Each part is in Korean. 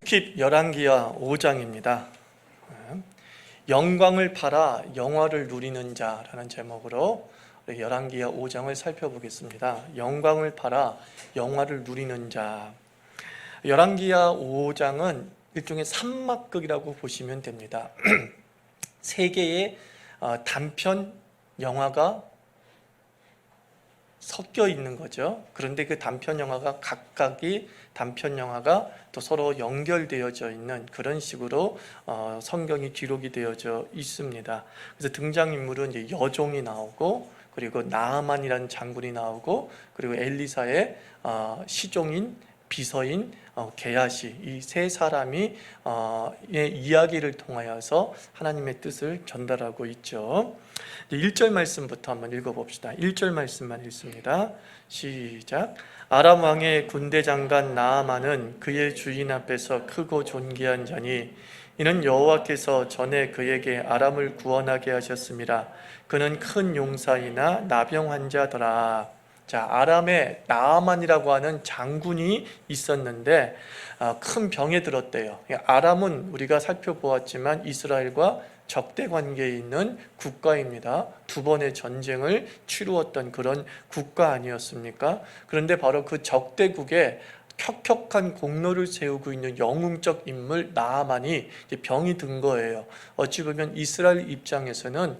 킵 열왕기하 5장입니다. 영광을 팔아 영화를 누리는 자라는 제목으로 열왕기하 5장을 살펴보겠습니다. 영광을 팔아 영화를 누리는 자. 열왕기하 5장은 일종의 삼막극이라고 보시면 됩니다. 세 개의 단편 영화가 섞여 있는 거죠. 그런데 그 단편 영화가 각각이 단편 영화가 또 서로 연결되어져 있는 그런 식으로 성경이 기록이 되어져 있습니다. 그래서 등장인물은 이제 여종이 나오고, 그리고 나아만이라는 장군이 나오고, 그리고 엘리사의 시종인 비서인 게하시, 이 세 사람이 이야기를 통하여서 하나님의 뜻을 전달하고 있죠. 1절 말씀부터 한번 읽어봅시다. 1절 말씀만 읽습니다. 시작. 아람 왕의 군대 장관 나아만은 그의 주인 앞에서 크고 존귀한 자니 이는 여호와께서 전에 그에게 아람을 구원하게 하셨습니다. 그는 큰 용사이나 나병 환자더라. 자, 아람에 나아만이라고 하는 장군이 있었는데 큰 병에 들었대요. 아람은 우리가 살펴보았지만 이스라엘과 적대 관계에 있는 국가입니다. 두 번의 전쟁을 치루었던 그런 국가 아니었습니까? 그런데 바로 그 적대국에 혁혁한 공로를 세우고 있는 영웅적 인물 나아만이 병이 든 거예요. 어찌 보면 이스라엘 입장에서는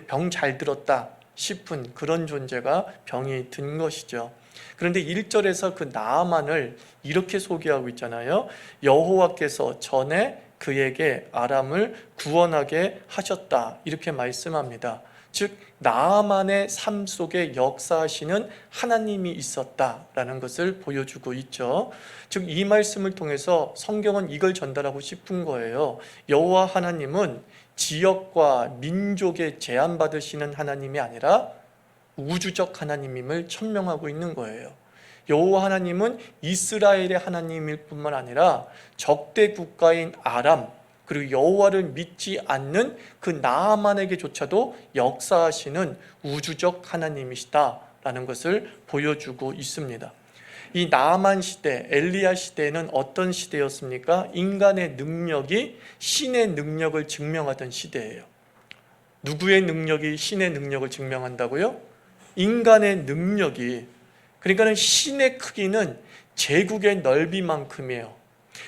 병 잘 들었다 싶은 그런 존재가 병이 든 것이죠. 그런데 1절에서 그 나아만을 이렇게 소개하고 있잖아요. 여호와께서 전에 그에게 아람을 구원하게 하셨다, 이렇게 말씀합니다. 즉 나아만의 삶 속에 역사하시는 하나님이 있었다라는 것을 보여주고 있죠. 즉 이 말씀을 통해서 성경은 이걸 전달하고 싶은 거예요. 여호와 하나님은 지역과 민족에 제한받으시는 하나님이 아니라 우주적 하나님임을 천명하고 있는 거예요. 여호와 하나님은 이스라엘의 하나님일 뿐만 아니라 적대 국가인 아람, 그리고 여호와를 믿지 않는 그 나아만에게조차도 역사하시는 우주적 하나님이시다라는 것을 보여주고 있습니다. 이 나아만 시대, 엘리야 시대는 어떤 시대였습니까? 인간의 능력이 신의 능력을 증명하던 시대예요. 누구의 능력이 신의 능력을 증명한다고요? 인간의 능력이. 그러니까 신의 크기는 제국의 넓이만큼이에요.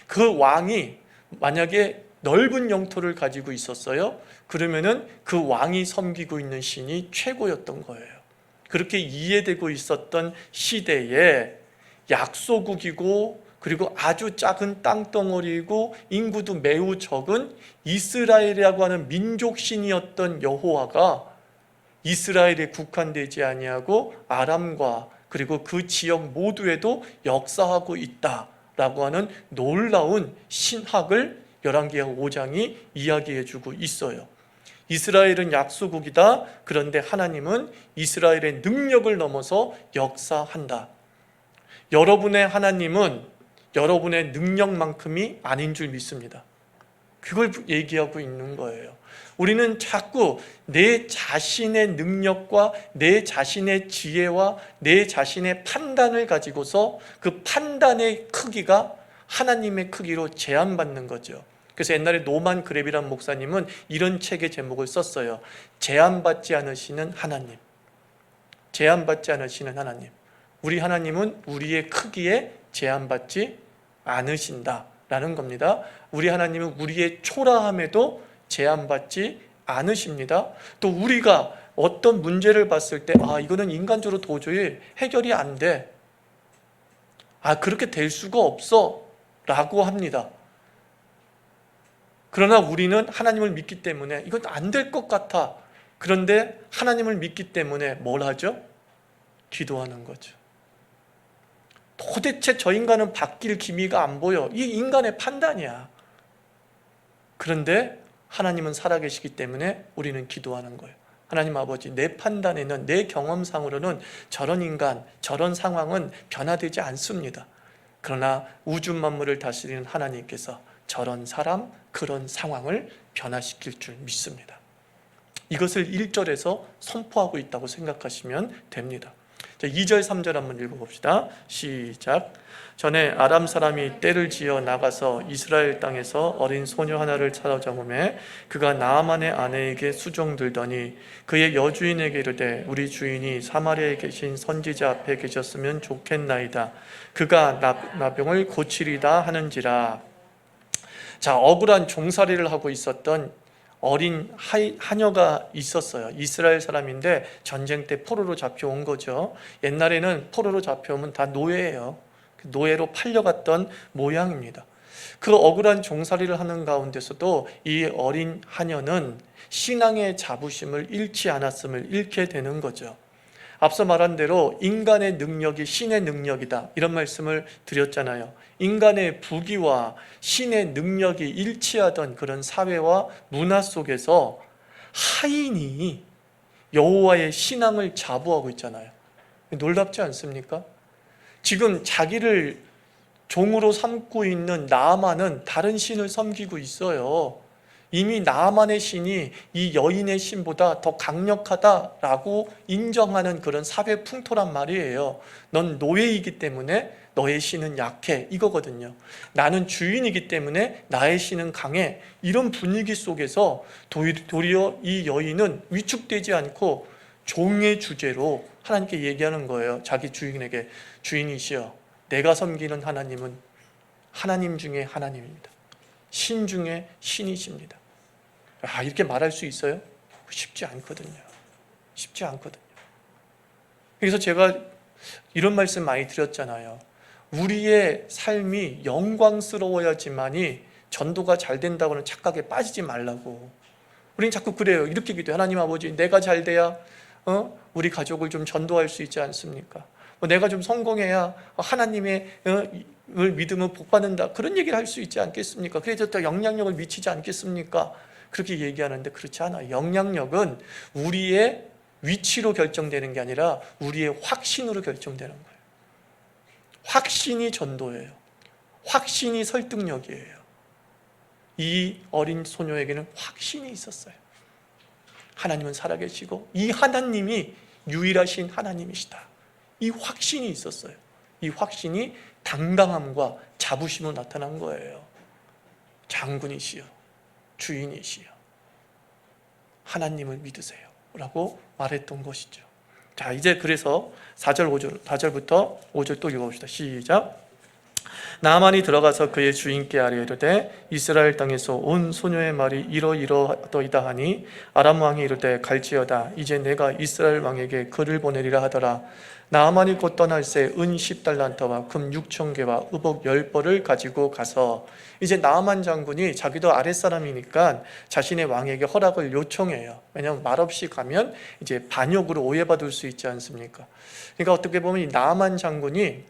그 왕이 만약에 넓은 영토를 가지고 있었어요, 그러면은 그 왕이 섬기고 있는 신이 최고였던 거예요. 그렇게 이해되고 있었던 시대에 약소국이고, 그리고 아주 작은 땅덩어리이고 인구도 매우 적은 이스라엘이라고 하는 민족신이었던 여호와가 이스라엘에 국한되지 아니하고 아람과 그리고 그 지역 모두에도 역사하고 있다라고 하는 놀라운 신학을 열왕기하 5장이 이야기해주고 있어요. 이스라엘은 약소국이다. 그런데 하나님은 이스라엘의 능력을 넘어서 역사한다. 여러분의 하나님은 여러분의 능력만큼이 아닌 줄 믿습니다. 그걸 얘기하고 있는 거예요. 우리는 자꾸 내 자신의 능력과 내 자신의 지혜와 내 자신의 판단을 가지고서 그 판단의 크기가 하나님의 크기로 제한받는 거죠. 그래서 옛날에 노만 그랩이라는 목사님은 이런 책의 제목을 썼어요. 제한받지 않으시는 하나님. 제한받지 않으시는 하나님. 우리 하나님은 우리의 크기에 제한받지 않으신다라는 겁니다. 우리 하나님은 우리의 초라함에도 제한받지 않으십니다. 또 우리가 어떤 문제를 봤을 때 이거는 인간적으로 도저히 해결이 안 돼, 그렇게 될 수가 없어 라고 합니다. 그러나 우리는 하나님을 믿기 때문에 이건 안 될 것 같아. 그런데 하나님을 믿기 때문에 뭘 하죠? 기도하는 거죠. 도대체 저 인간은 바뀔 기미가 안 보여. 이 인간의 판단이야. 그런데 하나님은 살아계시기 때문에 우리는 기도하는 거예요. 하나님 아버지, 내 판단에는, 내 경험상으로는 저런 인간, 저런 상황은 변화되지 않습니다. 그러나 우주 만물을 다스리는 하나님께서 저런 사람, 그런 상황을 변화시킬 줄 믿습니다. 이것을 1절에서 선포하고 있다고 생각하시면 됩니다. 자, 2절 3절 한번 읽어봅시다. 시작. 전에 아람 사람이 떼를 지어 나가서 이스라엘 땅에서 어린 소녀 하나를 찾아오매 그가 나아만의 아내에게 수종들더니 그의 여주인에게 이르되 우리 주인이 사마리아에 계신 선지자 앞에 계셨으면 좋겠나이다. 그가 나병을 고치리다 하는지라. 자, 억울한 종살이를 하고 있었던 어린 하녀가 있었어요. 이스라엘 사람인데 전쟁 때 포로로 잡혀온 거죠. 옛날에는 포로로 잡혀오면 다 노예예요. 노예로 팔려갔던 모양입니다. 그 억울한 종살이를 하는 가운데서도 이 어린 하녀는 신앙의 자부심을 잃지 않았음을 잃게 되는 거죠. 앞서 말한 대로 인간의 능력이 신의 능력이다, 이런 말씀을 드렸잖아요. 인간의 부귀와 신의 능력이 일치하던 그런 사회와 문화 속에서 하인이 여호와의 신앙을 자부하고 있잖아요. 놀랍지 않습니까? 지금 자기를 종으로 삼고 있는 나아만은 다른 신을 섬기고 있어요. 이미 나아만의 신이 이 여인의 신보다 더 강력하다라고 인정하는 그런 사회 풍토란 말이에요. 넌 노예이기 때문에 너의 신은 약해, 이거거든요. 나는 주인이기 때문에 나의 신은 강해, 이런 분위기 속에서 도리어 이 여인은 위축되지 않고 종의 주제로 하나님께 얘기하는 거예요. 자기 주인에게, 주인이시여, 내가 섬기는 하나님은 하나님 중에 하나님입니다. 신 중에 신이십니다. 이렇게 말할 수 있어요? 쉽지 않거든요. 쉽지 않거든요. 그래서 제가 이런 말씀 많이 드렸잖아요. 우리의 삶이 영광스러워야지만이 전도가 잘 된다고는 착각에 빠지지 말라고. 우리는 자꾸 그래요. 이렇게 기도해요. 하나님 아버지, 내가 잘 돼야 우리 가족을 좀 전도할 수 있지 않습니까? 내가 좀 성공해야 하나님의 믿음을 복받는다, 그런 얘기를 할 수 있지 않겠습니까? 그래서 또 영향력을 미치지 않겠습니까? 그렇게 얘기하는데 그렇지 않아요. 영향력은 우리의 위치로 결정되는 게 아니라 우리의 확신으로 결정되는 거예요. 확신이 전도예요. 확신이 설득력이에요. 이 어린 소녀에게는 확신이 있었어요. 하나님은 살아계시고 이 하나님이 유일하신 하나님이시다, 이 확신이 있었어요. 이 확신이 당당함과 자부심으로 나타난 거예요. 장군이시여, 주인이시여, 하나님을 믿으세요 라고 말했던 것이죠. 자, 이제 그래서 4절부터 5절 또 읽어봅시다. 시작. 나아만이 들어가서 그의 주인께 아뢰 이르되 이스라엘 땅에서 온 소녀의 말이 이러이러하더이다 하니 아람 왕이 이르되 갈지어다. 이제 내가 이스라엘 왕에게 글을 보내리라 하더라. 나아만이 곧 떠날새 은 10달란트와 금 6,000개와 의복 10벌을 가지고 가서, 이제 나아만 장군이 자기도 아랫사람이니까 자신의 왕에게 허락을 요청해요. 왜냐하면 말없이 가면 이제 반역으로 오해받을 수 있지 않습니까? 그러니까 어떻게 보면 이 나아만 장군이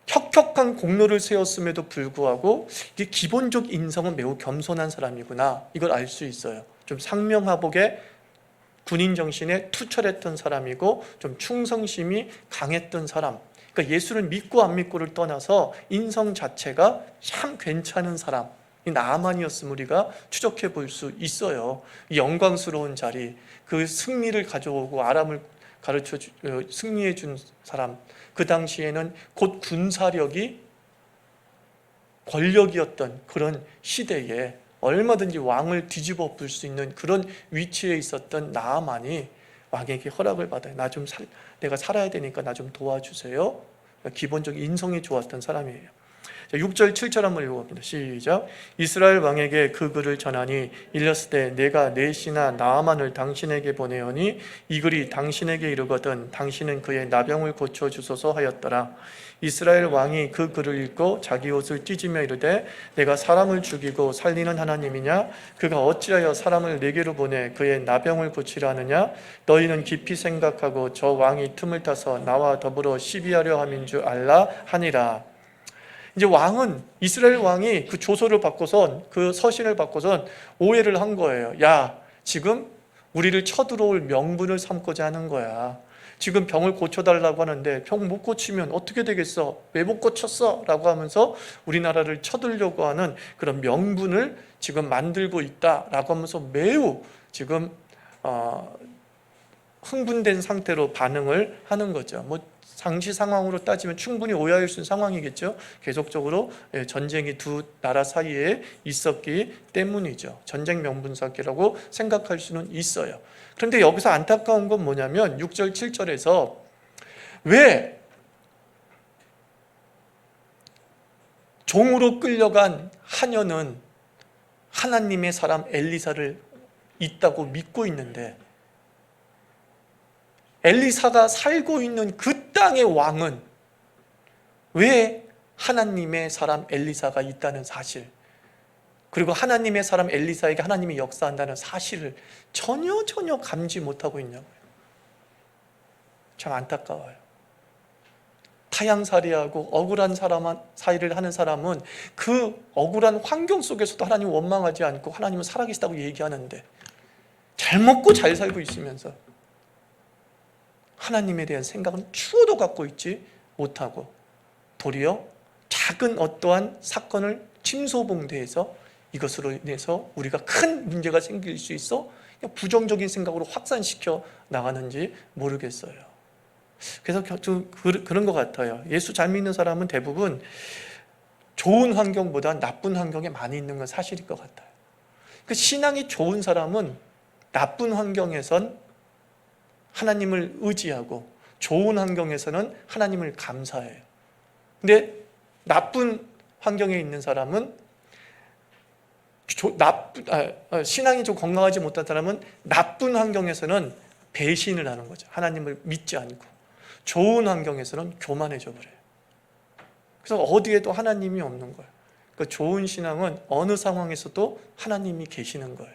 혁혁한 공로를 세웠음에도 불구하고 이게 기본적 인성은 매우 겸손한 사람이구나, 이걸 알 수 있어요. 좀 상명하복에 군인 정신에 투철했던 사람이고 좀 충성심이 강했던 사람. 그러니까 예수를 믿고 안 믿고를 떠나서 인성 자체가 참 괜찮은 사람, 이 나아만이었음을 우리가 추적해 볼 수 있어요. 이 영광스러운 자리, 그 승리를 가져오고 아람을 승리해 준 사람, 그 당시에는 곧 군사력이 권력이었던 그런 시대에 얼마든지 왕을 뒤집어 엎을 수 있는 그런 위치에 있었던 나아만이 왕에게 허락을 받아요. 내가 살아야 되니까 나 좀 도와주세요. 기본적인 인성이 좋았던 사람이에요. 6절 7절 한번 읽어봅니다. 시작. 이스라엘 왕에게 그 글을 전하니 일렀을 때 내가 내 신하 나아만을 당신에게 보내오니 이 글이 당신에게 이르거든 당신은 그의 나병을 고쳐주소서 하였더라. 이스라엘 왕이 그 글을 읽고 자기 옷을 찢으며 이르되 내가 사람을 죽이고 살리는 하나님이냐? 그가 어찌하여 사람을 내게로 보내 그의 나병을 고치려 하느냐? 너희는 깊이 생각하고 저 왕이 틈을 타서 나와 더불어 시비하려 함인 줄 알라 하니라. 이제 왕은, 이스라엘 왕이 그 조서를 받고선, 그 서신을 받고선 오해를 한 거예요. 야, 지금 우리를 쳐들어올 명분을 삼고자 하는 거야. 지금 병을 고쳐달라고 하는데 병 못 고치면 어떻게 되겠어? 왜 못 고쳤어? 라고 하면서 우리나라를 쳐들려고 하는 그런 명분을 지금 만들고 있다라고 하면서 매우 지금 흥분된 상태로 반응을 하는 거죠. 뭐 당시 상황으로 따지면 충분히 오해할 수 있는 상황이겠죠. 계속적으로 전쟁이 두 나라 사이에 있었기 때문이죠. 전쟁 명분사기라고 생각할 수는 있어요. 그런데 여기서 안타까운 건 뭐냐면 6절 7절에서 왜 종으로 끌려간 하녀는 하나님의 사람 엘리사를 있다고 믿고 있는데 엘리사가 살고 있는 그 땅의 왕은 왜 하나님의 사람 엘리사가 있다는 사실, 그리고 하나님의 사람 엘리사에게 하나님이 역사한다는 사실을 전혀 감지 못하고 있냐고요. 참 안타까워요. 타향살이하고 억울한 사이를 하는 사람은 그 억울한 환경 속에서도 하나님을 원망하지 않고 하나님은 살아계시다고 얘기하는데, 잘 먹고 잘 살고 있으면서 하나님에 대한 생각은 추호도 갖고 있지 못하고 도리어 작은 어떠한 사건을 침소봉대해서 이것으로 인해서 우리가 큰 문제가 생길 수 있어 그냥 부정적인 생각으로 확산시켜 나가는지 모르겠어요. 그래서 그런 것 같아요. 예수 잘 믿는 사람은 대부분 좋은 환경보다 나쁜 환경에 많이 있는 건 사실일 것 같아요. 그 신앙이 좋은 사람은 나쁜 환경에선 하나님을 의지하고 좋은 환경에서는 하나님을 감사해요. 근데 나쁜 환경에 있는 사람은 신앙이 좀 건강하지 못한 사람은 나쁜 환경에서는 배신을 하는 거죠. 하나님을 믿지 않고. 좋은 환경에서는 교만해져 버려요. 그래서 어디에도 하나님이 없는 거예요. 그 좋은 신앙은 어느 상황에서도 하나님이 계시는 거예요.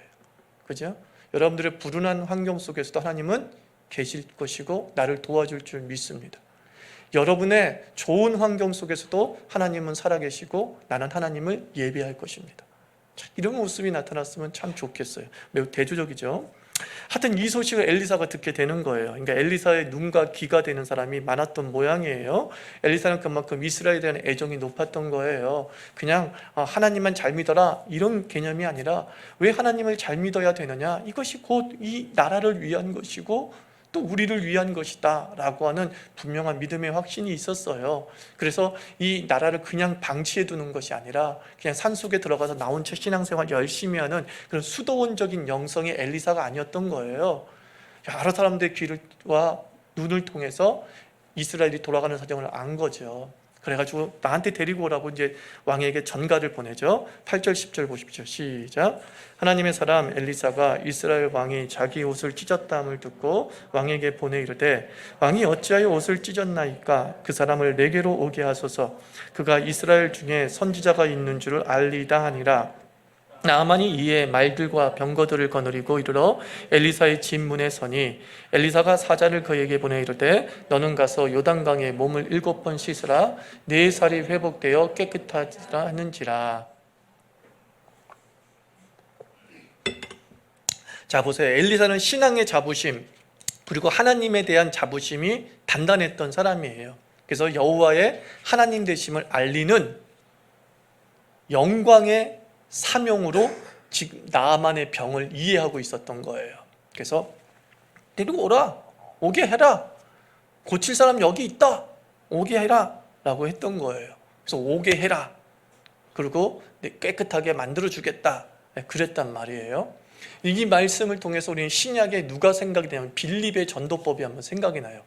그죠? 여러분들의 불운한 환경 속에서도 하나님은 계실 것이고 나를 도와줄 줄 믿습니다. 여러분의 좋은 환경 속에서도 하나님은 살아계시고 나는 하나님을 예배할 것입니다. 이런 모습이 나타났으면 참 좋겠어요. 매우 대조적이죠. 하여튼 이 소식을 엘리사가 듣게 되는 거예요. 그러니까 엘리사의 눈과 귀가 되는 사람이 많았던 모양이에요. 엘리사는 그만큼 이스라엘에 대한 애정이 높았던 거예요. 그냥 하나님만 잘 믿어라 이런 개념이 아니라 왜 하나님을 잘 믿어야 되느냐, 이것이 곧 이 나라를 위한 것이고 또 우리를 위한 것이다 라고 하는 분명한 믿음의 확신이 있었어요. 그래서 이 나라를 그냥 방치해 두는 것이 아니라 그냥 산속에 들어가서 나 혼자 신앙생활 열심히 하는 그런 수도원적인 영성의 엘리사가 아니었던 거예요. 여러 사람들의 귀와 눈을 통해서 이스라엘이 돌아가는 사정을 안 거죠. 그래가지고 나한테 데리고 오라고 이제 왕에게 전가를 보내죠. 8절 10절 보십시오. 시작. 하나님의 사람 엘리사가 이스라엘 왕이 자기 옷을 찢었다함을 듣고 왕에게 보내 이르되 왕이 어찌하여 옷을 찢었나이까? 그 사람을 내게로 오게 하소서. 그가 이스라엘 중에 선지자가 있는 줄을 알리다 하니라. 나아만이 이에 말들과 병거들을 거느리고 이르러 엘리사의 집 문에 서니 엘리사가 사자를 그에게 보내 이르되 너는 가서 요단강에 몸을 7번 씻으라. 네 살이 회복되어 깨끗하리라 하는지라. 자 보세요. 엘리사는 신앙의 자부심 그리고 하나님에 대한 자부심이 단단했던 사람이에요. 그래서 여호와의 하나님 되심을 알리는 영광의 사명으로 지금 나아만의 병을 이해하고 있었던 거예요. 그래서 데리고 오라, 오게 해라, 고칠 사람 여기 있다, 오게 해라 라고 했던 거예요. 그래서 오게 해라, 그리고 깨끗하게 만들어 주겠다 그랬단 말이에요. 이 말씀을 통해서 우리는 신약에 누가 생각이 나냐면 빌립의 전도법이 한번 생각이 나요.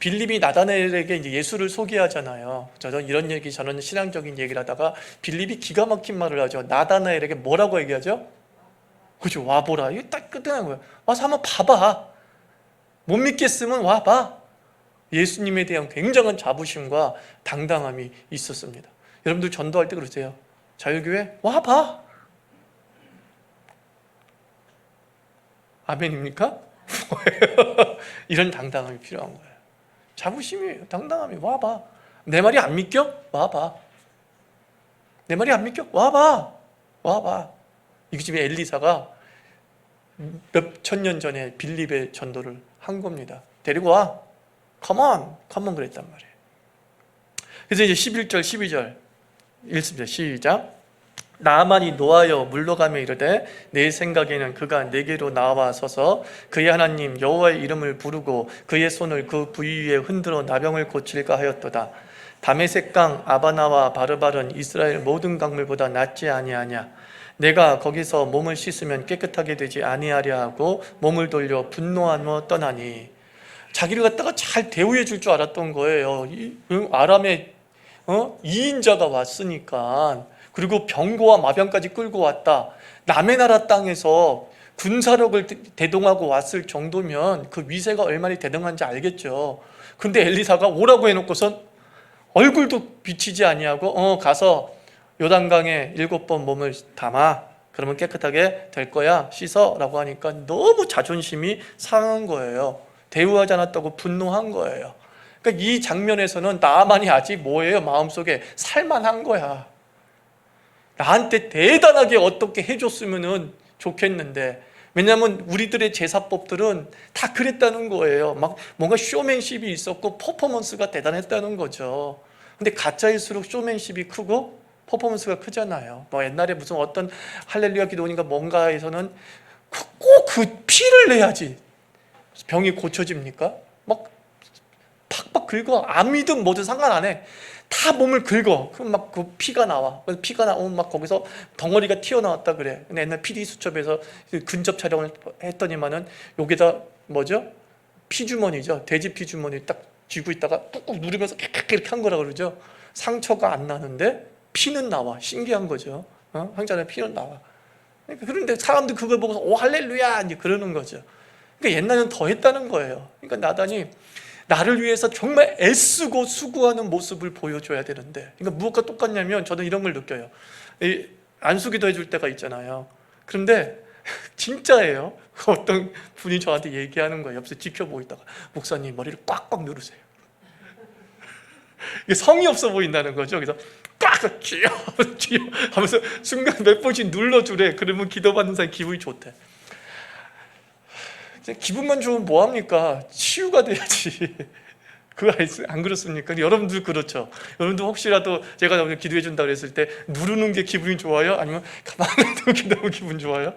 빌립이 나다나엘에게 이제 예수를 소개하잖아요. 저는 이런 얘기, 저는 신앙적인 얘기를 하다가 빌립이 기가 막힌 말을 하죠. 나다나엘에게 뭐라고 얘기하죠? 그죠? 와보라. 이거 딱 끝나는 거예요. 와서 한번 봐봐. 못 믿겠으면 와봐. 예수님에 대한 굉장한 자부심과 당당함이 있었습니다. 여러분들 전도할 때 그러세요. 자유교회 와봐. 아멘입니까? 이런 당당함이 필요한 거예요. 자부심이, 당당함이. 와봐. 내 말이 안 믿겨? 와봐. 내 말이 안 믿겨? 와봐. 와봐. 이 집에 엘리사가 몇 천년 전에 빌립의 전도를 한 겁니다. 데리고 와. 컴온. 컴온 그랬단 말이에요. 그래서 이제 11절 12절 읽습니다. 시작. 나아만이 노하여 물러가며 이르되 내 생각에는 그가 내게로 나와서서 그의 하나님 여호와의 이름을 부르고 그의 손을 그 부위 위에 흔들어 나병을 고칠까 하였도다. 다메섹강 아바나와 바르발은 이스라엘 모든 강물보다 낫지 아니하냐. 내가 거기서 몸을 씻으면 깨끗하게 되지 아니하랴 하고 몸을 돌려 분노하며 떠나니. 자기를 갖다가 잘 대우해 줄 줄 알았던 거예요. 아람의 2인자가 왔으니까, 그리고 병거와 마병까지 끌고 왔다. 남의 나라 땅에서 군사력을 대동하고 왔을 정도면 그 위세가 얼마나 대등한지 알겠죠. 근데 엘리사가 오라고 해놓고선 얼굴도 비치지 아니하고 가서 요단강에 7번 몸을 담아, 그러면 깨끗하게 될 거야, 씻어 라고 하니까 너무 자존심이 상한 거예요. 대우하지 않았다고 분노한 거예요. 그러니까 이 장면에서는 나아만이 아직 뭐예요? 마음속에 살만한 거야. 나한테 대단하게 어떻게 해줬으면 좋겠는데. 왜냐하면 우리들의 제사법들은 다 그랬다는 거예요. 막 뭔가 쇼맨십이 있었고 퍼포먼스가 대단했다는 거죠. 근데 가짜일수록 쇼맨십이 크고 퍼포먼스가 크잖아요. 뭐 옛날에 무슨 어떤 할렐루야 기도원인가 뭔가에서는 꼭 그 피를 내야지 병이 고쳐집니까? 막 팍팍 긁어. 암이든 뭐든 상관 안 해. 다 몸을 긁어. 그럼 막 그 피가 나와. 피가 나오면 막 거기서 덩어리가 튀어나왔다 그래. 근데 옛날 PD 수첩에서 근접 촬영을 했더니만은 여기다 뭐죠? 피주머니죠. 돼지 피주머니 딱 쥐고 있다가 꾹꾹 누르면서 이렇게 한 거라 그러죠. 상처가 안 나는데 피는 나와. 신기한 거죠. 황자는 피는 나와. 그런데 사람들 그걸 보고서 오 할렐루야 이제 그러는 거죠. 그러니까 옛날에는 더 했다는 거예요. 그러니까 나단이 나를 위해서 정말 애쓰고 수고하는 모습을 보여줘야 되는데, 그러니까 무엇과 똑같냐면 저는 이런 걸 느껴요. 안수기도 해줄 때가 있잖아요. 그런데 진짜예요. 어떤 분이 저한테 얘기하는 거예요. 옆에서 지켜보고 있다가 목사님 머리를 꽉꽉 누르세요. 이게 성의 없어 보인다는 거죠. 그래서 꽉 쥐어 하면서 순간 몇 번씩 눌러주래. 그러면 기도받는 사람이 기분이 좋대. 기분만 좋으면 뭐합니까? 치유가 돼야지. 그거 안 그렇습니까? 여러분들 그렇죠? 여러분들 혹시라도 제가 기도해 준다 그랬을 때 누르는 게 기분이 좋아요? 아니면 가만히 두고 기도하면 기분 좋아요?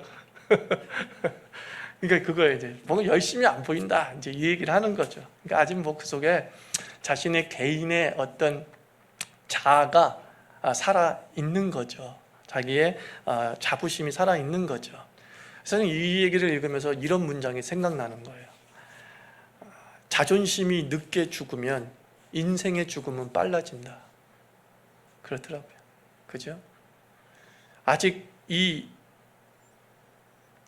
그러니까 그거에 이제 뭔가 열심히 안 보인다 이제 이 얘기를 하는 거죠. 그러니까 아직 뭐 그 속에 자신의 개인의 어떤 자아가 살아 있는 거죠. 자기의 자부심이 살아 있는 거죠. 저는 이 얘기를 읽으면서 이런 문장이 생각나는 거예요. 자존심이 늦게 죽으면 인생의 죽음은 빨라진다. 그렇더라고요. 그죠? 아직 이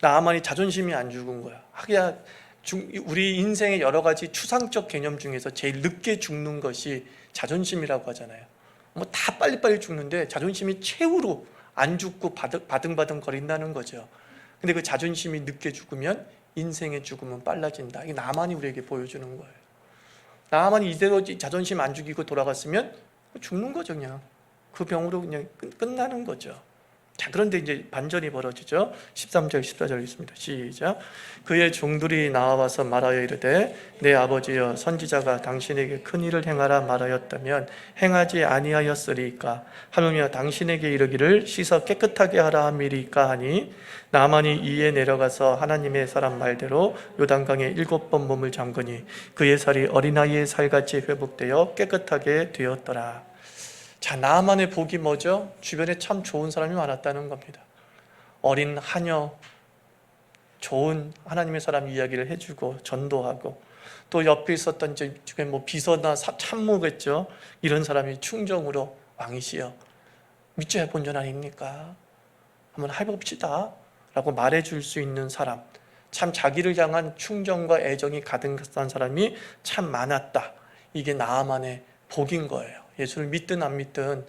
나아만이 자존심이 안 죽은 거야. 하기야 우리 인생의 여러 가지 추상적 개념 중에서 제일 늦게 죽는 것이 자존심이라고 하잖아요. 뭐 다 빨리빨리 죽는데 자존심이 최후로 안 죽고 바등바등 거린다는 거죠. 근데 그 자존심이 늦게 죽으면 인생의 죽음은 빨라진다. 이게 나만이 우리에게 보여주는 거예요. 나만이 이대로 자존심 안 죽이고 돌아갔으면 죽는 거죠. 그냥 그 병으로 그냥 끝나는 거죠. 자, 그런데 이제 반전이 벌어지죠. 13절 14절 있습니다. 시작. 그의 종들이 나와서 말하여 이르되 내 아버지여 선지자가 당신에게 큰 일을 행하라 말하였다면 행하지 아니하였으리까 하느냐 당신에게 이르기를 씻어 깨끗하게 하라 함이리까 하니 나만이 이에 내려가서 하나님의 사람 말대로 요단강에 7번 몸을 잠그니 그의 살이 어린아이의 살같이 회복되어 깨끗하게 되었더라. 자, 나만의 복이 뭐죠? 주변에 참 좋은 사람이 많았다는 겁니다. 어린 하녀, 좋은 하나님의 사람 이야기를 해주고 전도하고, 또 옆에 있었던 뭐 비서나 참모겠죠. 이런 사람이 충정으로 왕이시여 믿져야 본전 아닙니까? 한번 해봅시다 라고 말해줄 수 있는 사람, 참 자기를 향한 충정과 애정이 가득한 사람이 참 많았다. 이게 나아만의 복인 거예요. 예수를 믿든 안 믿든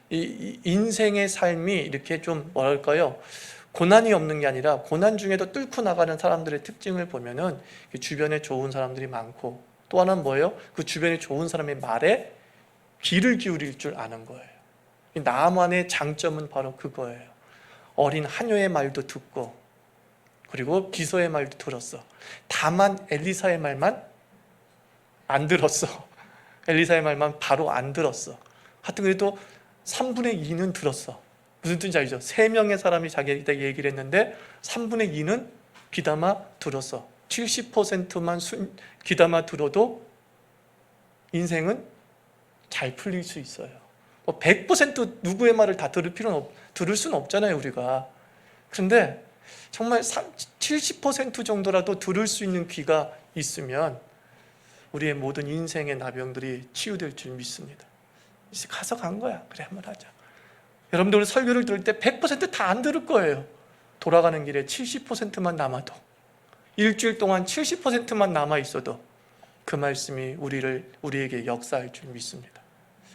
이 인생의 삶이 이렇게 좀 뭐랄까요, 고난이 없는 게 아니라 고난 중에도 뚫고 나가는 사람들의 특징을 보면은 주변에 좋은 사람들이 많고, 또 하나는 뭐예요? 그 주변에 좋은 사람의 말에 귀를 기울일 줄 아는 거예요. 나만의 장점은 바로 그거예요. 어린 하녀의 말도 듣고, 그리고 비서의 말도 들었어. 다만 엘리사의 말만 안 들었어. 엘리사의 말만 바로 안 들었어. 하여튼 그래도 3분의 2는 들었어. 무슨 뜻인지 알죠? 3명의 사람이 자기에게 얘기를 했는데 3분의 2는 귀담아 들었어. 70%만 귀담아 들어도 인생은 잘 풀릴 수 있어요. 100% 누구의 말을 다 들을 수는 없잖아요, 우리가. 그런데 정말 70% 정도라도 들을 수 있는 귀가 있으면 우리의 모든 인생의 나병들이 치유될 줄 믿습니다. 이제 가서 간 거야. 그래, 한번 하자. 여러분들 설교를 들을 때 100% 다 안 들을 거예요. 돌아가는 길에 70%만 남아도, 일주일 동안 70%만 남아 있어도 그 말씀이 우리에게 역사할 줄 믿습니다.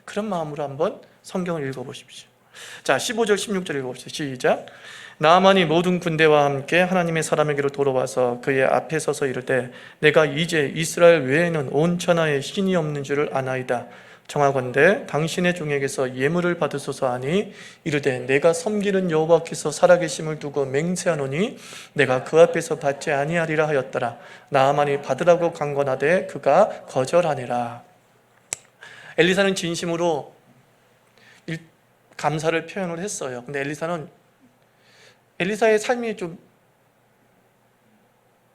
그런 마음으로 한번 성경을 읽어보십시오. 자, 15절 16절 읽어봅시다. 시작. 나아만이 모든 군대와 함께 하나님의 사람에게로 돌아와서 그의 앞에 서서 이르되 내가 이제 이스라엘 외에는 온 천하에 신이 없는 줄을 아나이다. 청하건대 당신의 종에게서 예물을 받으소서 하니 이르되 내가 섬기는 여호와께서 살아계심을 두고 맹세하노니 내가 그 앞에서 받지 아니하리라 하였더라. 나아만이 받으라고 강권하되 그가 거절하니라. 엘리사는 진심으로 감사를 표현을 했어요. 근데 엘리사의 삶이 좀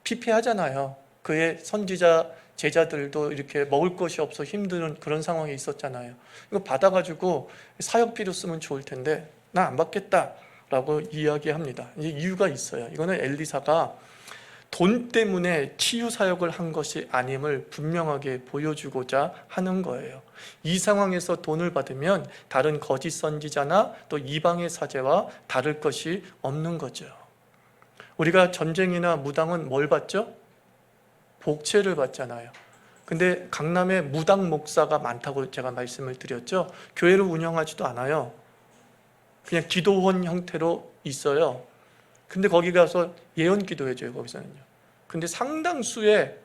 피폐하잖아요. 그의 선지자 제자들도 이렇게 먹을 것이 없어 힘든 그런 상황이 있었잖아요. 이거 받아가지고 사역비로 쓰면 좋을 텐데 나 안 받겠다라고 이야기합니다. 이제 이유가 있어요. 이거는 엘리사가 돈 때문에 치유 사역을 한 것이 아님을 분명하게 보여주고자 하는 거예요. 이 상황에서 돈을 받으면 다른 거짓 선지자나 또 이방의 사제와 다를 것이 없는 거죠. 우리가 전쟁이나 무당은 뭘 받죠? 복채를 받잖아요. 근데 강남에 무당 목사가 많다고 제가 말씀을 드렸죠. 교회를 운영하지도 않아요. 그냥 기도원 형태로 있어요. 근데 거기 가서 예언 기도해줘요, 거기서는요. 근데 상당수의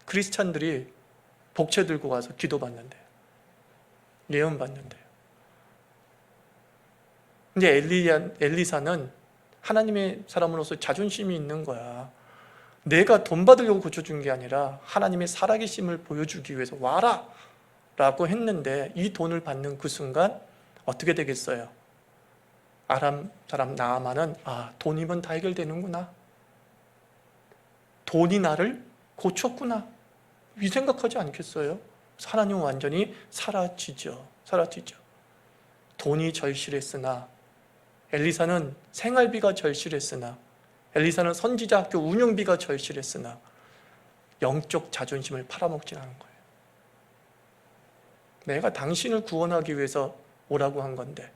크리스찬들이 복채 들고 가서 기도 받는데요. 예언 받는데요. 근데 엘리사는 하나님의 사람으로서 자존심이 있는 거야. 내가 돈 받으려고 고쳐준 게 아니라 하나님의 살아계심을 보여주기 위해서 와라! 라고 했는데 이 돈을 받는 그 순간 어떻게 되겠어요? 아람 사람 나아만은 돈이면 다 해결되는구나. 돈이 나를 고쳤구나. 이 생각하지 않겠어요? 하나님은 완전히 사라지죠. 돈이 절실했으나 엘리사는 생활비가 절실했으나 엘리사는 선지자 학교 운영비가 절실했으나 영적 자존심을 팔아먹지 않은 거예요. 내가 당신을 구원하기 위해서 오라고 한 건데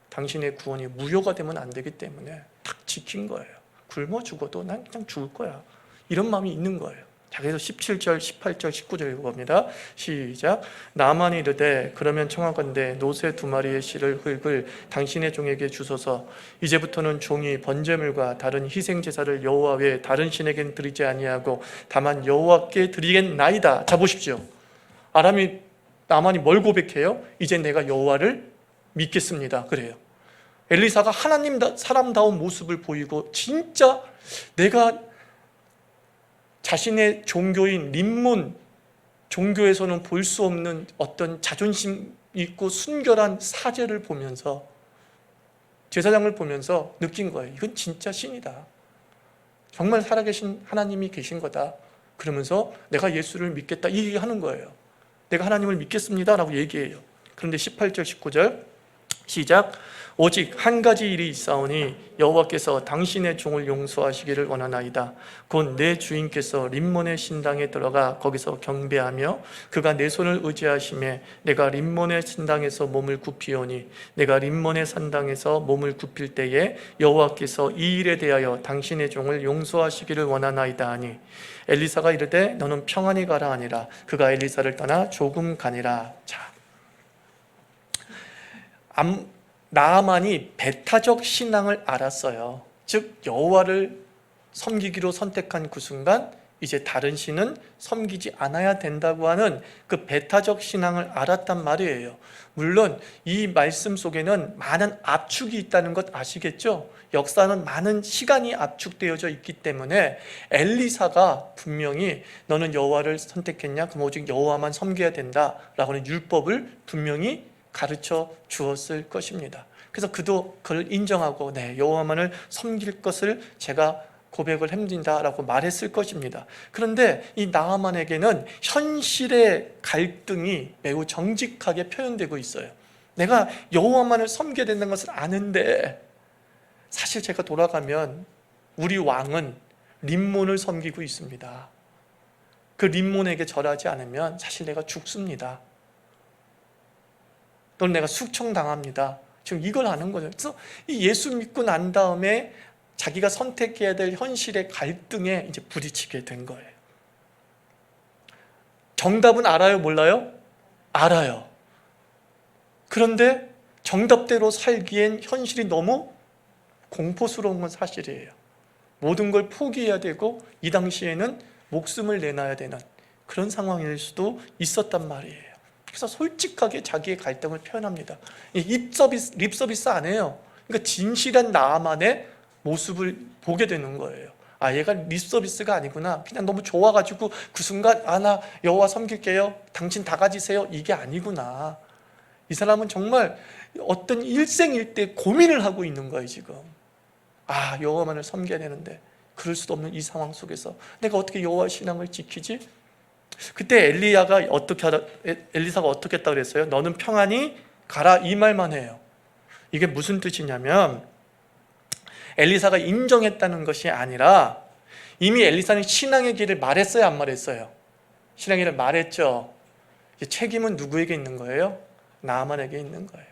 당신의 구원이 무효가 되면 안 되기 때문에 딱 지킨 거예요. 굶어 죽어도 난 그냥 죽을 거야. 이런 마음이 있는 거예요. 자, 그래서 17절, 18절, 19절 읽어봅니다. 시작. 나아만이 이르되 그러면 청하건대 노새 2마리의 실을 흙을 당신의 종에게 주소서. 이제부터는 종이 번제물과 다른 희생제사를 여호와 외에 다른 신에겐 드리지 아니하고 다만 여호와께 드리겠나이다. 자, 보십시오. 나아만이 뭘 고백해요? 이제 내가 여호와를 믿겠습니다. 그래요. 엘리사가 하나님 사람다운 모습을 보이고 진짜 내가 자신의 종교인 림몬 종교에서는 볼 수 없는 어떤 자존심 있고 순결한 사제를 보면서 제사장을 보면서 느낀 거예요. 이건 진짜 신이다. 정말 살아계신 하나님이 계신 거다. 그러면서 내가 예수를 믿겠다 이 얘기하는 거예요. 내가 하나님을 믿겠습니다 라고 얘기해요. 그런데 18절 19절 시작. 오직 한 가지 일이 있사오니 여호와께서 당신의 종을 용서하시기를 원하나이다. 곧 내 주인께서 림몬의 신당에 들어가 거기서 경배하며 그가 내 손을 의지하심에 내가 림몬의 신당에서 몸을 굽히오니 내가 림몬의 산당에서 몸을 굽힐 때에 여호와께서 이 일에 대하여 당신의 종을 용서하시기를 원하나이다 하니 엘리사가 이르되 너는 평안히 가라 하니라. 그가 엘리사를 떠나 조금 가니라. 자, 나아만이 배타적 신앙을 알았어요. 즉 여호와를 섬기기로 선택한 그 순간 이제 다른 신은 섬기지 않아야 된다고 하는 그 배타적 신앙을 알았단 말이에요. 물론 이 말씀 속에는 많은 압축이 있다는 것 아시겠죠? 역사는 많은 시간이 압축되어져 있기 때문에 엘리사가 분명히 너는 여호와를 선택했냐? 그럼 오직 여호와만 섬겨야 된다라고 하는 율법을 분명히 가르쳐 주었을 것입니다. 그래서 그도 그걸 인정하고 네, 여호와만을 섬길 것을 제가 고백을 합니다라고 말했을 것입니다. 그런데 이 나아만에게는 현실의 갈등이 매우 정직하게 표현되고 있어요. 내가 여호와만을 섬겨야 된다는 것을 아는데 사실 제가 돌아가면 우리 왕은 림몬을 섬기고 있습니다. 그 림몬에게 절하지 않으면 사실 내가 죽습니다. 또는 내가 숙청당합니다. 지금 이걸 아는 거죠. 그래서 이 예수 믿고 난 다음에 자기가 선택해야 될 현실의 갈등에 이제 부딪히게 된 거예요. 정답은 알아요, 몰라요? 알아요. 그런데 정답대로 살기엔 현실이 너무 공포스러운 건 사실이에요. 모든 걸 포기해야 되고 이 당시에는 목숨을 내놔야 되는 그런 상황일 수도 있었단 말이에요. 그래서 솔직하게 자기의 갈등을 표현합니다. 립 서비스 안 해요. 그러니까 진실한 나만의 모습을 보게 되는 거예요. 아, 얘가 립 서비스가 아니구나. 그냥 너무 좋아가지고 그 순간 나 여호와 섬길게요. 당신 다 가지세요. 이게 아니구나. 이 사람은 정말 어떤 일생일대 고민을 하고 있는 거예요, 지금. 아, 여호와만을 섬겨야 되는데 그럴 수도 없는 이 상황 속에서 내가 어떻게 여호와 신앙을 지키지? 그때 엘리사가 어떻게 했다고 그랬어요? 너는 평안히 가라, 이 말만 해요. 이게 무슨 뜻이냐면 엘리사가 인정했다는 것이 아니라 이미 엘리사는 신앙의 길을 말했어요, 안 말했어요? 신앙의 길을 말했죠. 책임은 누구에게 있는 거예요? 나아만에게 있는 거예요.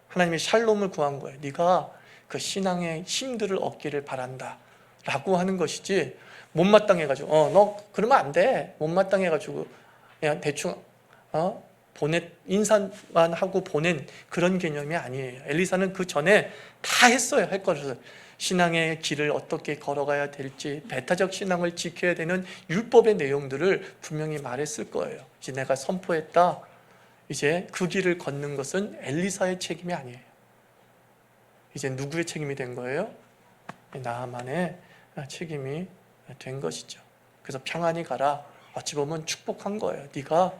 하나님이 샬롬을 구한 거예요. 네가 그 신앙의 힘들을 얻기를 바란다 라고 하는 것이지, 못마땅해가지고 너 그러면 안 돼, 못마땅해가지고 그냥 대충 인사만 하고 보낸 그런 개념이 아니에요. 엘리사는 그 전에 다 했어요. 할 것을. 신앙의 길을 어떻게 걸어가야 될지, 배타적 신앙을 지켜야 되는 율법의 내용들을 분명히 말했을 거예요. 이제 내가 선포했다. 이제 그 길을 걷는 것은 엘리사의 책임이 아니에요. 이제 누구의 책임이 된 거예요? 나아만의 책임이 된 것이죠. 그래서 평안히 가라. 어찌 보면 축복한 거예요. 네가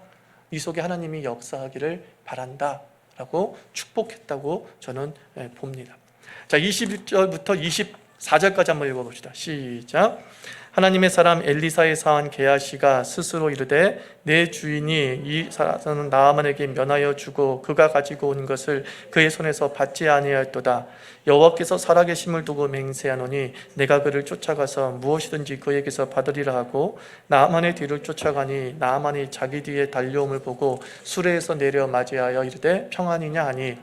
네 속에 하나님이 역사하기를 바란다 라고 축복했다고 저는 봅니다. 자, 21절부터 24절까지 한번 읽어봅시다. 시작. 하나님의 사람 엘리사의 사환 게하시가 스스로 이르되 내 주인이 이 사람은 나아만에게 면하여 주고 그가 가지고 온 것을 그의 손에서 받지 아니하였도다. 여호와께서 살아계심을 두고 맹세하노니 내가 그를 쫓아가서 무엇이든지 그에게서 받으리라 하고 나아만의 뒤를 쫓아가니 나아만이 자기 뒤에 달려옴을 보고 수레에서 내려 맞이하여 이르되 평안이냐 하니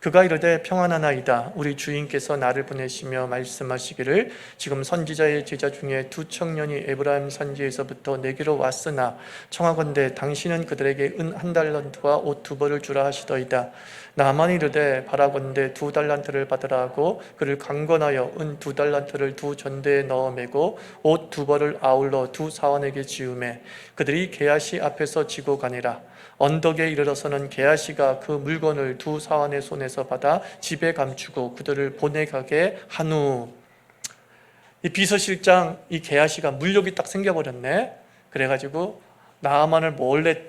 그가 이르되 평안하나이다. 우리 주인께서 나를 보내시며 말씀하시기를 지금 선지자의 제자 중에 두 청년이 에브라임 산지에서부터 내게로 왔으나 청하건대 당신은 그들에게 은 1달란트와 옷 2벌을 주라 하시더이다. 나만이 이르되 바라건대 2달란트를 받으라 하고 그를 강권하여 은 2달란트를 2전대에 넣어 매고 옷 2벌을 아울러 2 사환에게 지우매 그들이 게하시 앞에서 지고 가니라. 언덕에 이르러서는 게하시가 그 물건을 2 사환의 손에서 받아 집에 감추고 그들을 보내가게 한후. 이 비서실장 이 게하시가 물욕이 딱 생겨버렸네. 그래가지고 나아만을 몰래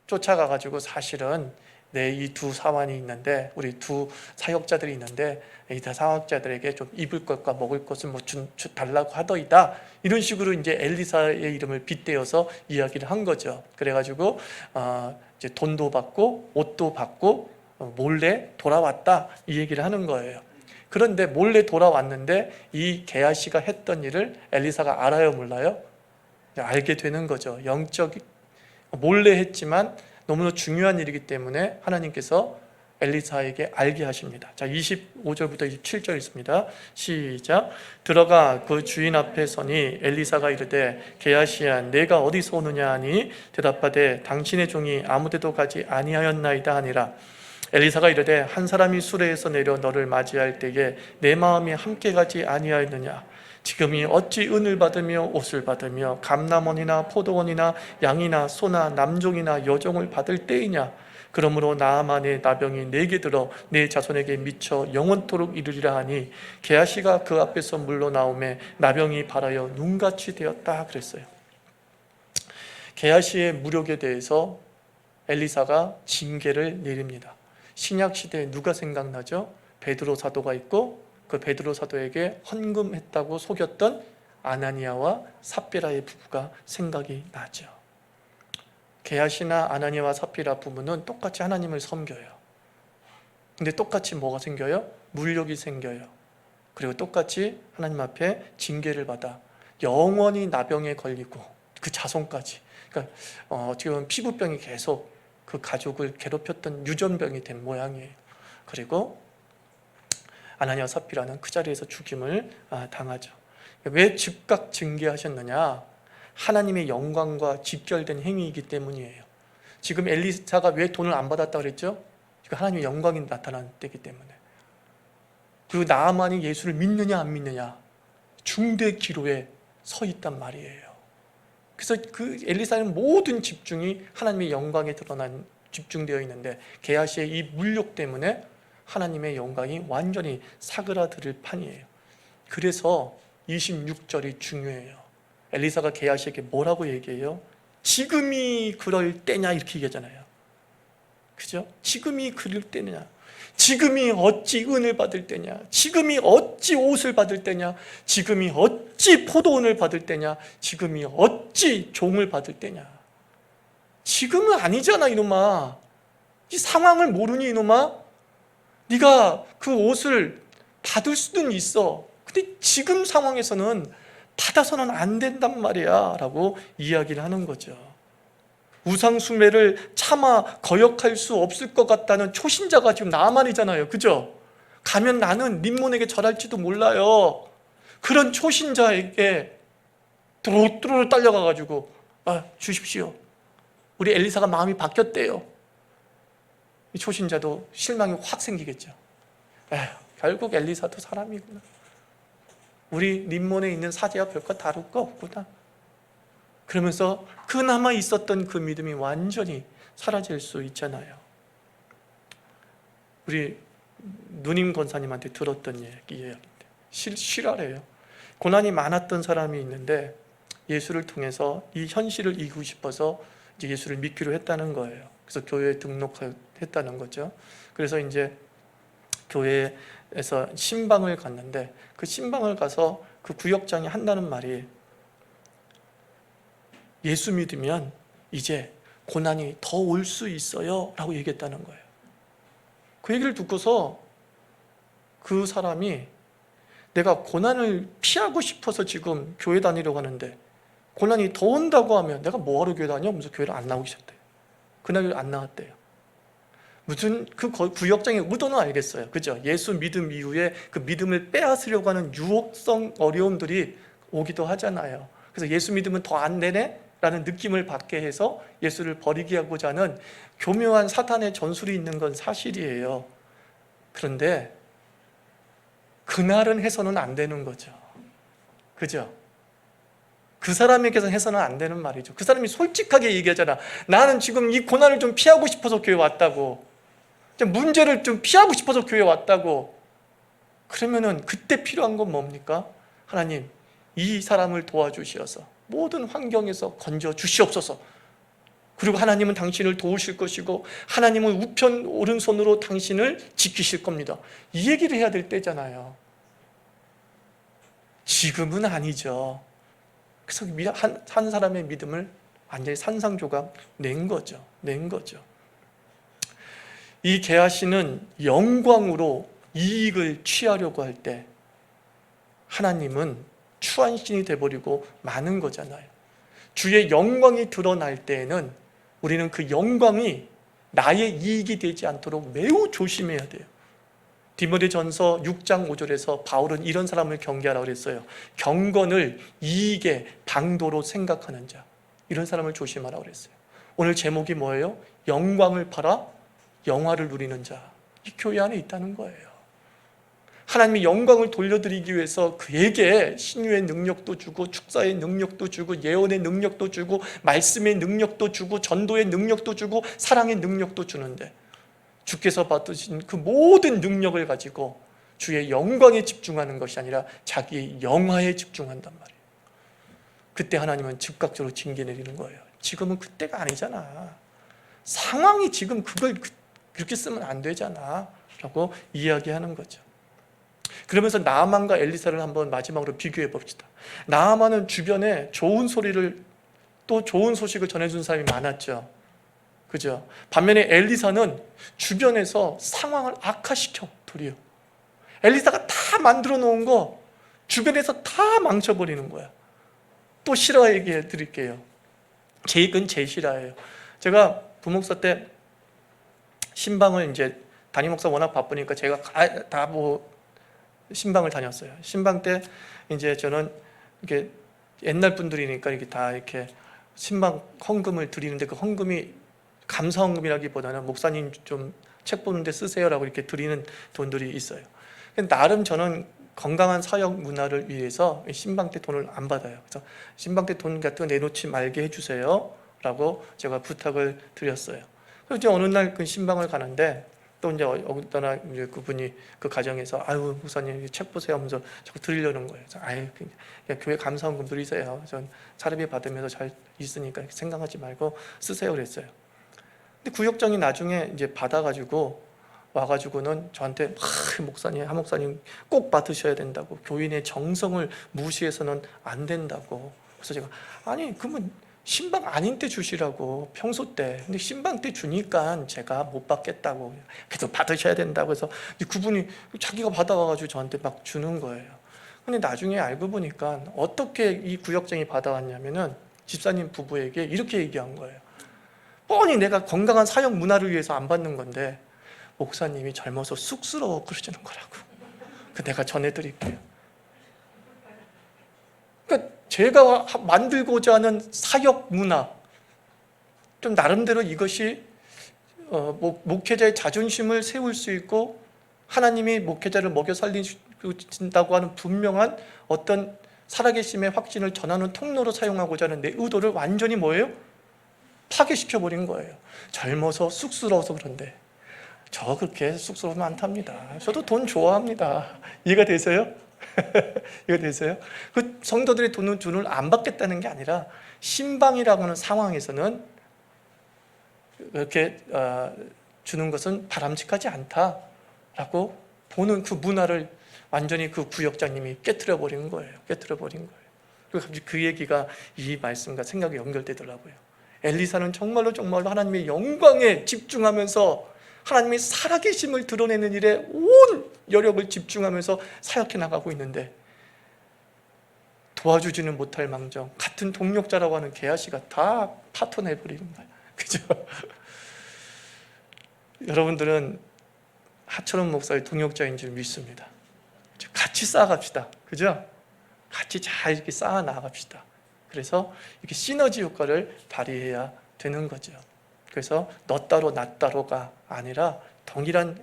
쫓아가가지고 사실은 내 이 2 사환이 있는데 우리 2 사역자들이 있는데 이 사역자들에게 좀 입을 것과 먹을 것을 뭐 달라고 하더이다. 이런 식으로 이제 엘리사의 이름을 빗대어서 이야기를 한 거죠. 그래가지고 이제 돈도 받고 옷도 받고 몰래 돌아왔다 이 얘기를 하는 거예요. 그런데 몰래 돌아왔는데 이 게하시가 했던 일을 엘리사가 알아요, 몰라요? 알게 되는 거죠. 몰래 했지만 너무나 중요한 일이기 때문에 하나님께서 엘리사에게 알게 하십니다. 자, 25절부터 27절 있습니다. 시작. 들어가 그 주인 앞에 서니 엘리사가 이르되 게하시야 내가 어디서 오느냐 하니 대답하되 당신의 종이 아무데도 가지 아니하였나이다 하니라. 엘리사가 이르되 한 사람이 수레에서 내려 너를 맞이할 때에 내 마음이 함께 가지 아니하였느냐. 지금이 어찌 은을 받으며 옷을 받으며 감람원이나 포도원이나 양이나 소나 남종이나 여종을 받을 때이냐. 그러므로 나아만의 나병이 내게 들어 내 자손에게 미쳐 영원토록 이르리라 하니 게하시가 그 앞에서 물러나오매 나병이 발하여 눈같이 되었다 그랬어요. 게하시의 무력에 대해서 엘리사가 징계를 내립니다. 신약 시대에 누가 생각나죠? 베드로 사도가 있고 그 베드로 사도에게 헌금했다고 속였던 아나니아와 삽비라의 부부가 생각이 나죠. 게하시나 아나니아와 삽비라 부부는 똑같이 하나님을 섬겨요. 근데 똑같이 뭐가 생겨요? 물욕이 생겨요. 그리고 똑같이 하나님 앞에 징계를 받아 영원히 나병에 걸리고 그 자손까지, 그러니까 어떻게 보면 피부병이 계속 그 가족을 괴롭혔던 유전병이 된 모양이에요. 그리고 아나니아와 삽비라는 그 자리에서 죽임을 당하죠. 왜 즉각 징계하셨느냐? 하나님의 영광과 직결된 행위이기 때문이에요. 지금 엘리사가 왜 돈을 안 받았다고 그랬죠? 하나님의 영광이 나타난 때이기 때문에. 그리고 나아만이 예수를 믿느냐 안 믿느냐 중대 기로에 서 있단 말이에요. 그래서 그 엘리사는 모든 집중이 하나님의 영광에 드러난 집중되어 있는데 게하시의 이 물욕 때문에 하나님의 영광이 완전히 사그라들 판이에요. 그래서 26절이 중요해요. 엘리사가 게하시에게 뭐라고 얘기해요? 지금이 그럴 때냐 이렇게 얘기하잖아요. 그죠? 지금이 그럴 때냐, 지금이 어찌 은을 받을 때냐, 지금이 어찌 옷을 받을 때냐, 지금이 어찌 포도원을 받을 때냐, 지금이 어찌 종을 받을 때냐. 지금은 아니잖아 이놈아. 이 상황을 모르니 이놈아. 네가 그 옷을 받을 수는 있어. 근데 지금 상황에서는 받아서는 안 된단 말이야 라고 이야기를 하는 거죠. 우상숭배를 차마 거역할 수 없을 것 같다는 초신자가 지금 나만이잖아요. 그죠? 가면 나는 님몬에게 절할지도 몰라요. 그런 초신자에게 뚜루뚜루 딸려가가지고 주십시오. 우리 엘리사가 마음이 바뀌었대요. 이 초신자도 실망이 확 생기겠죠. 결국 엘리사도 사람이구나. 우리 님몬에 있는 사제와 별거 다를 거 없구나. 그러면서 그나마 있었던 그 믿음이 완전히 사라질 수 있잖아요. 우리 누님 권사님한테 들었던 얘기예요. 실화래요. 고난이 많았던 사람이 있는데 예수를 통해서 이 현실을 이기고 싶어서 이제 예수를 믿기로 했다는 거예요. 그래서 교회에 등록했다는 거죠. 그래서 이제 교회에서 신방을 갔는데 그 신방을 가서 그 구역장이 한다는 말이 예수 믿으면 이제 고난이 더 올 수 있어요 라고 얘기했다는 거예요. 그 얘기를 듣고서 그 사람이 내가 고난을 피하고 싶어서 지금 교회 다니려고 하는데 고난이 더 온다고 하면 내가 뭐하러 교회 다녀? 하면서 교회를 안 나오기 시작돼요. 그날 안 나왔대요. 무슨 그 구역장의 의도는 알겠어요. 그죠? 예수 믿음 이후에 그 믿음을 빼앗으려고 하는 유혹성 어려움들이 오기도 하잖아요. 그래서 예수 믿으면 더 안 되네? 라는 느낌을 받게 해서 예수를 버리게 하고자 하는 교묘한 사탄의 전술이 있는 건 사실이에요. 그런데 그날은 해서는 안 되는 거죠. 그죠? 그 사람에게서 해서는 안 되는 말이죠. 그 사람이 솔직하게 얘기하잖아. 나는 지금 이 고난을 좀 피하고 싶어서 교회 왔다고. 문제를 좀 피하고 싶어서 교회 왔다고. 그러면은 그때 필요한 건 뭡니까? 하나님, 이 사람을 도와주시어서 모든 환경에서 건져 주시옵소서. 그리고 하나님은 당신을 도우실 것이고 하나님은 우편 오른손으로 당신을 지키실 겁니다. 이 얘기를 해야 될 때잖아요. 지금은 아니죠. 그래서 한 사람의 믿음을 완전히 산상조각 낸 거죠. 이 게하시는 영광으로 이익을 취하려고 할 때 하나님은 추한신이 돼버리고 마는 거잖아요. 주의 영광이 드러날 때에는 우리는 그 영광이 나의 이익이 되지 않도록 매우 조심해야 돼요. 디모데전서 6장 5절에서 바울은 이런 사람을 경계하라고 그랬어요. 경건을 이익의 방도로 생각하는 자, 이런 사람을 조심하라고 그랬어요. 오늘 제목이 뭐예요? 영광을 팔아 영화를 누리는 자. 이 교회 안에 있다는 거예요. 하나님의 영광을 돌려드리기 위해서 그에게 신유의 능력도 주고 축사의 능력도 주고 예언의 능력도 주고 말씀의 능력도 주고 전도의 능력도 주고 사랑의 능력도 주는데 주께서 받으신 그 모든 능력을 가지고 주의 영광에 집중하는 것이 아니라 자기의 영화에 집중한단 말이에요. 그때 하나님은 즉각적으로 징계 내리는 거예요. 지금은 그때가 아니잖아. 상황이 지금 그걸 그렇게 쓰면 안 되잖아 라고 이야기하는 거죠. 그러면서 나아만과 엘리사를 한번 마지막으로 비교해 봅시다. 나아만은 주변에 좋은 소리를, 또 좋은 소식을 전해준 사람이 많았죠. 그죠? 반면에 엘리사는 주변에서 상황을 악화시켜, 도리어. 엘리사가 다 만들어 놓은 거 주변에서 다 망쳐버리는 거야. 또 실화 얘기해 드릴게요. 이건 제 실화예요. 제가 부목사 때 신방을 이제 담임 목사 워낙 바쁘니까 제가 다 뭐 신방을 다녔어요. 신방 때 이제 저는 이게 옛날 분들이니까 이게 다 이렇게 신방 헌금을 드리는데, 그 헌금이 감사 헌금이라기보다는 목사님 좀 책 보는데 쓰세요라고 이렇게 드리는 돈들이 있어요. 나름 저는 건강한 사역 문화를 위해서 신방 때 돈을 안 받아요. 그래서 신방 때 돈 같은 거 내놓지 말게 해주세요 라고 제가 부탁을 드렸어요. 그래서 이제 어느 날 그 신방을 가는데, 또 이제 어디나 이제 그분이 그 가정에서 아유 목사님 책 보세요 하면서 자꾸 드리려는 거예요. 아유 그냥 교회 감사헌금 드리세요. 전 사례비 받으면서 잘 있으니까 생각하지 말고 쓰세요 그랬어요. 근데 구역장이 나중에 이제 받아가지고 와가지고는 저한테 목사님, 한 목사님 꼭 받으셔야 된다고, 교인의 정성을 무시해서는 안 된다고. 그래서 제가 아니 그러면 신방 아닌 때 주시라고, 평소 때. 근데 신방 때 주니까 제가 못 받겠다고, 그래도 받으셔야 된다고 해서 그분이 자기가 받아와가지고 저한테 막 주는 거예요. 근데 나중에 알고 보니까 어떻게 이 구역장이 받아왔냐면은 집사님 부부에게 이렇게 얘기한 거예요. 뻔히 내가 건강한 사역 문화를 위해서 안 받는 건데 목사님이 젊어서 쑥스러워 그러시는 거라고. 내가 전해드릴게요. 그러니까 제가 만들고자 하는 사역 문화, 좀 나름대로 이것이 목회자의 자존심을 세울 수 있고 하나님이 목회자를 먹여 살리신다고 하는 분명한 어떤 살아계심의 확신을 전하는 통로로 사용하고자 하는 내 의도를 완전히 뭐예요? 파괴시켜버린 거예요. 젊어서 쑥스러워서 그런데 저 그렇게 쑥스러우면 안 탑니다. 저도 돈 좋아합니다. 이해가 되세요? 이해가 되세요? 그 성도들의 돈을 안 받겠다는 게 아니라 신방이라고 하는 상황에서는 이렇게 주는 것은 바람직하지 않다라고 보는 그 문화를 완전히 그 구역장님이 깨트려 버린 거예요. 깨트려 버린 거예요. 그리고 갑자기 그 얘기가 이 말씀과 생각이 연결되더라고요. 엘리사는 정말로 하나님의 영광에 집중하면서 하나님의 살아계심을 드러내는 일에 온 여력을 집중하면서 사역해 나가고 있는데, 도와주지는 못할 망정 같은 동력자라고 하는 게하시가 다 파토내버리는 거예요. 그죠? 여러분들은 하철원 목사의 동역자인 줄 믿습니다. 같이 쌓아갑시다. 그죠? 같이 잘 이렇게 쌓아 나갑시다. 그래서 이렇게 시너지 효과를 발휘해야 되는 거죠. 그래서 너 따로 나 따로가 아니라 동일한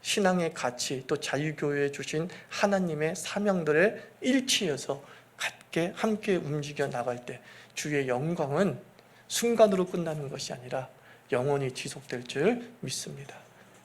신앙의 가치, 또 자유교회에 주신 하나님의 사명들에 일치해서 함께 움직여 나갈 때 주의 영광은 순간으로 끝나는 것이 아니라 영원히 지속될 줄 믿습니다.